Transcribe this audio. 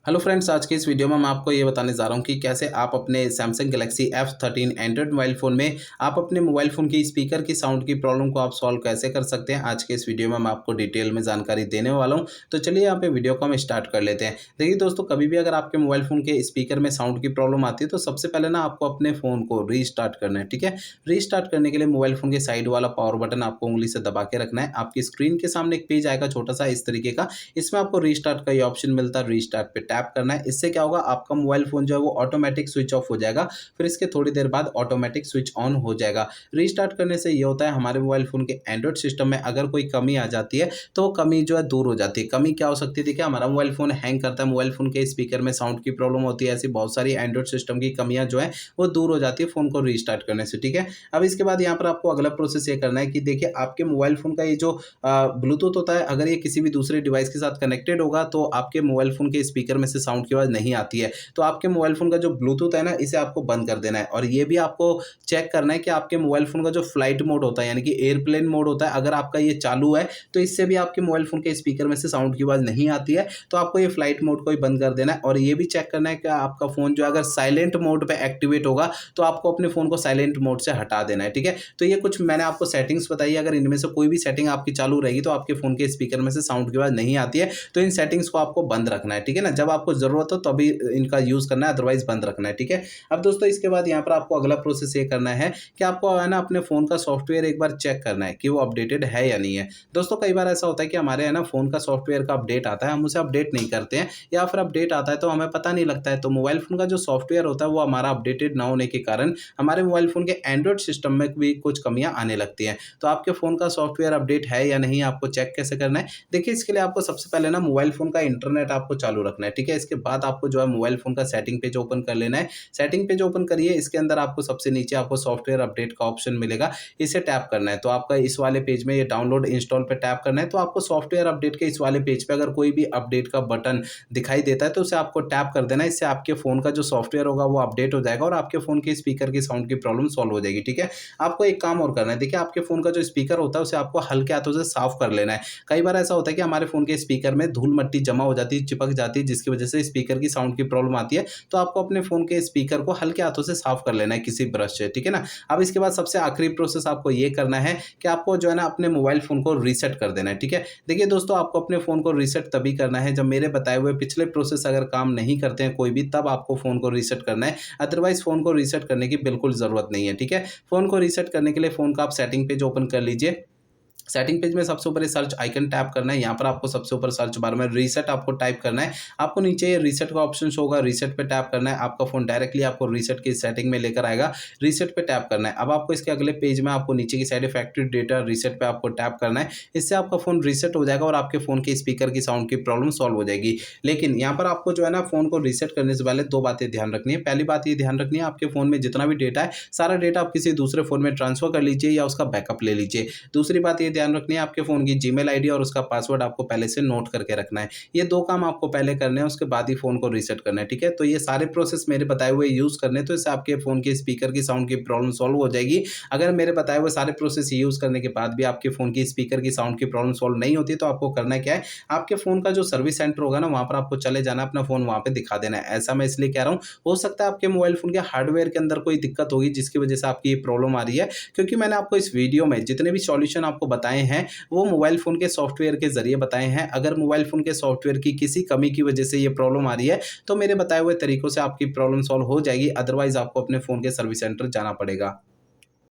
Hello friends, आज की इस वीडियो में मैं आपको ये बताने जा रहा हूँ कि कैसे आप अपने Samsung Galaxy F13 Android mobile phone में आप अपने मोबाइल फ़ोन की स्पीकर की साउंड की प्रॉब्लम को आप सॉल्व कैसे कर सकते हैं। आज के इस वीडियो में मैं आपको डिटेल में जानकारी देने वाला हूँ। तो चलिए यहाँ पे वीडियो को हम स्टार्ट कर लेते हैं। देखिए दोस्तों, कभी भी अगर आपके मोबाइल फ़ोन के स्पीकर में साउंड की प्रॉब्लम आती है तो सबसे पहले ना आपको अपने फ़ोन को रीस्टार्ट करना है, ठीक है। रीस्टार्ट करने के लिए मोबाइल फ़ोन के साइड वाला पावर बटन आपको उँगली से दबा के रखना है। आपकी स्क्रीन के सामने एक पेज आएगा छोटा सा इस तरीके का, इसमें आपको रीस्टार्ट का ये ऑप्शन मिलता है, रीस्टार्ट पे टैप करना है। इससे क्या होगा, आपका मोबाइल फ़ोन जो है वो ऑटोमेटिक स्विच ऑफ हो जाएगा, फिर इसके थोड़ी देर बाद ऑटोमेटिक स्विच ऑन हो जाएगा। रीस्टार्ट करने से ये होता है, हमारे मोबाइल फ़ोन के एंड्रॉयड सिस्टम में अगर कोई कमी आ जाती है तो वो कमी जो है दूर हो जाती है। कमी क्या हो सकती है, देखिए हमारा मोबाइल फ़ोन हैंग करता है, मोबाइल फ़ोन के स्पीकर में साउंड की प्रॉब्लम होती है, ऐसी बहुत सारी एंड्रॉयड सिस्टम की कमियाँ जो है वो दूर हो जाती है फ़ोन को रीस्टार्ट करने से, ठीक है। अब इसके बाद यहाँ पर आपको अगला प्रोसेस ये करना है कि देखिए आपके मोबाइल फ़ोन का ये जो ब्लूटूथ होता है, अगर ये किसी भी दूसरे डिवाइस के साथ कनेक्टेड होगा तो आपके मोबाइल फ़ोन के स्पीकर में से साउंड की आवाज़ नहीं आती है। तो आपके मोबाइल फ़ोन का जो ब्लूटूथ है ना, इसे आपको बंद कर देना है और ये भी आपको चेक करना है कि आपके मोबाइल फ़ोन का जो फ्लाइट मोड होता है यानी कि एयरप्लेन मोड होता है, अगर आपका ये चालू है तो इससे भी आपके मोबाइल फ़ोन के स्पीकर में से साउंड की आवाज़ नहीं आती है। तो आपको ये फ्लाइट मोड को ही बंद कर देना है और ये भी चेक करना है कि आपका फ़ोन जो अगर साइलेंट मोड पे एक्टिवेट होगा तो आपको अपने फ़ोन को साइलेंट मोड से हटा देना है, ठीक है। तो ये कुछ मैंने आपको सेटिंग्स बताई है, अगर इनमें से कोई भी सेटिंग आपकी चालू रहेगी तो आपके फ़ोन के स्पीकर में से साउंड की आवाज़ नहीं आती है। तो इन सेटिंग्स को आपको बंद रखना है, ठीक है ना। जब आपको ज़रूरत हो तभी इनका यूज़ करना है, अदरवाइज़ बंद रखना है, ठीक है। अब दोस्तों इसके बाद यहाँ पर आपको अगला प्रोसेस ये करना है कि आपको है ना अपने फ़ोन का सॉफ्टवेयर एक बार चेक करना है कि वो अपडेटेड है या नहीं है। दोस्तों कई बार ऐसा होता है कि हमारे है ना फ़ोन का सॉफ्टवेयर का अपडेट आता है, हम उसे अपडेट नहीं करते हैं या फिर अपडेट आता है तो हमें पता नहीं लगता है। तो मोबाइल फ़ोन का जो सॉफ्टवेयर होता है वो हमारा अपडेटेड ना होने के कारण हमारे मोबाइल फ़ोन के एंड्रॉयड सिस्टम में भी कुछ कमियाँ आने लगती हैं। तो आपके फ़ोन का सॉफ्टवेयर अपडेट है या नहीं, आपको चेक कैसे करना है? देखिए इसके लिए आपको सबसे पहले ना मोबाइल फ़ोन का इंटरनेट आपको चालू रखना है, ठीक है। इसके बाद आपको जो है मोबाइल फ़ोन का सेटिंग पेज ओपन कर लेना है। सेटिंग पेज ओपन करिए, इसके अंदर आपको सबसे नीचे आपको सॉफ्टवेयर अपडेट का ऑप्शन मिलेगा, इसे टैप करना है। तो आपका इस वाले पेज में ये डाउनलोड इंस्टॉल पे टैप करना है। तो आपको सॉफ्टवेयर अपडेट के इस वाले पेज पे अगर कोई भी अपडेट का बटन दिखाई देता है तो उसे आपको टैप कर देना है। इससे आपके फ़ोन का जो सॉफ्टवेयर होगा वो अपडेट हो जाएगा और आपके फ़ोन के स्पीकर की साउंड की प्रॉब्लम सॉल्व हो जाएगी, ठीक है। आपको एक काम और करना है, देखिए आपके फ़ोन का जो स्पीकर होता है उसे आपको हल्के हाथों से साफ कर लेना है। कई बार ऐसा होता है कि हमारे फ़ोन के स्पीकर में धूल-मट्टी जमा हो जाती है, चिपक जाती है, जिसकी वजह से स्पीकर की साउंड की प्रॉब्लम आती है। तो आपको अपने फ़ोन के स्पीकर को हल्के हाथों से साफ कर लेना है किसी ब्रश से, ठीक है ना। अब इसके बाद सबसे आखिरी प्रोसेस आपको ये करना है कि आपको जो है ना अपने मोबाइल फ़ोन को रीसेट कर देना है, ठीक है। देखिए दोस्तों, आपको अपने फ़ोन को रीसेट तभी करना है जब मेरे बताए हुए पिछले प्रोसेस अगर काम नहीं करते हैं कोई भी, तब आपको फ़ोन को रीसेट करना है। अदरवाइज़ फ़ोन को रीसेट करने की बिल्कुल ज़रूरत नहीं है, ठीक है। फ़ोन को रीसेट करने के लिए फ़ोन का आप सेटिंग पेज ओपन कर लीजिए। सेटिंग पेज में सबसे ऊपर ये सर्च आइकन टैप करना है। यहाँ पर आपको सबसे ऊपर सर्च बार में रीसेट आपको टाइप करना है। आपको नीचे ये रीसेट का ऑप्शन शो होगा, रीसेट पे टैप करना है। आपका फ़ोन डायरेक्टली आपको रीसेट की सेटिंग में लेकर आएगा। रीसेट पे टैप करना है। अब आपको इसके अगले पेज में आपको नीचे की साइड फैक्ट्री डेटा रीसेट पे आपको टैप करना है। इससे आपका फ़ोन रीसेट हो जाएगा और आपके फ़ोन के स्पीकर की साउंड की प्रॉब्लम सॉल्व हो जाएगी। लेकिन यहाँ पर आपको जो है ना फ़ोन को रीसेट करने से पहले 2 बातें ध्यान रखनी है। पहली बात ये ध्यान रखनी है, आपके फ़ोन में जितना भी डेटा है, सारा डेटा आप किसी दूसरे फ़ोन में ट्रांसफ़र कर लीजिए या उसका बैकअप ले लीजिए। दूसरी बात ये ध्यान रखनी है, आपके फ़ोन की जीमेल आईडी और उसका पासवर्ड आपको पहले से नोट करके रखना है। ये 2 काम आपको पहले करने हैं, उसके बाद ही फ़ोन को रीसेट करना है, ठीक है? तो ये सारे प्रोसेस मेरे बताए हुए यूज़ करने हैं, तो इससे आपके फ़ोन के स्पीकर की साउंड की प्रॉब्लम सॉल्व हो जाएगी। अगर मेरे बताए हुए सारे प्रोसेस यूज़ करने के बाद भी आपके फ़ोन की स्पीकर की साउंड की प्रॉब्लम सॉल्व नहीं होती, तो आपको करना क्या है, आपके फ़ोन का जो सर्विस सेंटर होगा ना, वहाँ पर आपको चले जाना है, अपना फ़ोन वहाँ पे दिखा देना है। ऐसा मैं इसलिए कह रहा हूँ, हो सकता है आपके मोबाइल फ़ोन के हार्डवेयर के अंदर कोई दिक्कत होगी, जिसकी वजह से आपकी ये प्रॉब्लम आ रही है। क्योंकि मैंने आपको इस वीडियो में जितने भी सॉल्यूशन आपको बताए हैं, वो मोबाइल फ़ोन के सॉफ्टवेयर के ज़रिए बताए हैं। अगर मोबाइल फ़ोन के सॉफ्टवेयर की किसी कमी की वजह से ये प्रॉब्लम आ रही है, तो मेरे बताए हुए तरीकों से आपकी प्रॉब्लम सॉल्व हो जाएगी, अदरवाइज़ आपको अपने फ़ोन के सर्विस सेंटर जाना पड़ेगा।